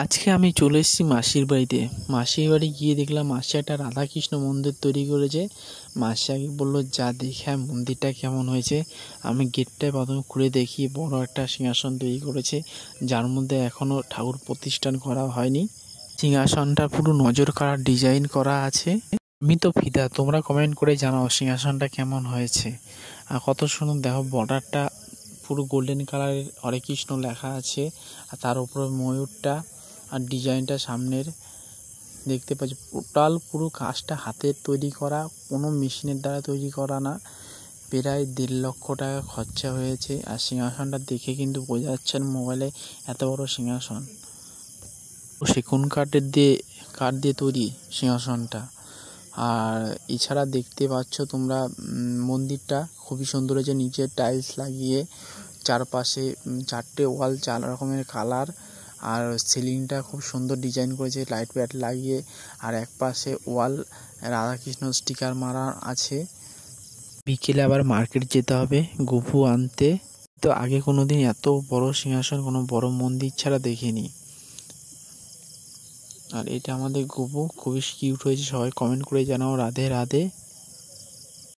আজকে আমি চলে এসেছি মাসির বাড়িতে। মাসির বাড়ি গিয়ে দেখলাম মাসি একটা রাধাকৃষ্ণ মন্দির তৈরি করেছে। মাসি আগে বললো যা দেখে মন্দিরটা কেমন হয়েছে। আমি গেটটায় প্রথমে খুলে দেখি বড় একটা সিংহাসন তৈরি করেছে, যার মধ্যে এখনও ঠাকুর প্রতিষ্ঠান করা হয়নি। সিংহাসনটা পুরো নজর কাড়া ডিজাইন করা আছে। আমি তো ফিদা, তোমরা কমেন্ট করে জানাও সিংহাসনটা কেমন হয়েছে। আর কত সুন্দর দেখো, বর্ডারটা পুরো গোল্ডেন কালারের হরে কৃষ্ণ লেখা আছে, আর তার উপরে ময়ূরটা আর ডিজাইনটা সামনের দেখতে পাচ্ছি। টোটাল পুরো কাজটা হাতের তৈরি করা, কোনো মেশিনের দ্বারা তৈরি করা না। প্রায় 1.5 লক্ষ টাকা খরচা হয়েছে। আর সিংহাসনটা দেখে কিন্তু বোঝা যাচ্ছে না মোবাইলে এত বড় সিংহাসন। সেগুন কাঠ দিয়ে তৈরি সিংহাসনটা। আর এছাড়া দেখতে পাচ্ছ তোমরা মন্দিরটা খুবই সুন্দর হয়েছে। নিচে টাইলস লাগিয়ে চারপাশে 4টে ওয়াল 4 রকমের কালার, আর সিলিংটা খুব সুন্দর ডিজাইন করেছে লাইট প্যাট লাগিয়ে। আর এক পাশে ওয়াল রাধাকৃষ্ণ স্টিকার মারা আছে। বিকেলে আবার মার্কেট যেতে হবে গপু আনতে। তো আগে কোনোদিন এত বড় সিংহাসন কোনো বড় মন্দির ছাড়া দেখিনি। আর এটা আমাদের গপু, খুবই কিউট হয়েছে। সবাই কমেন্ট করে জানাও রাধে রাধে।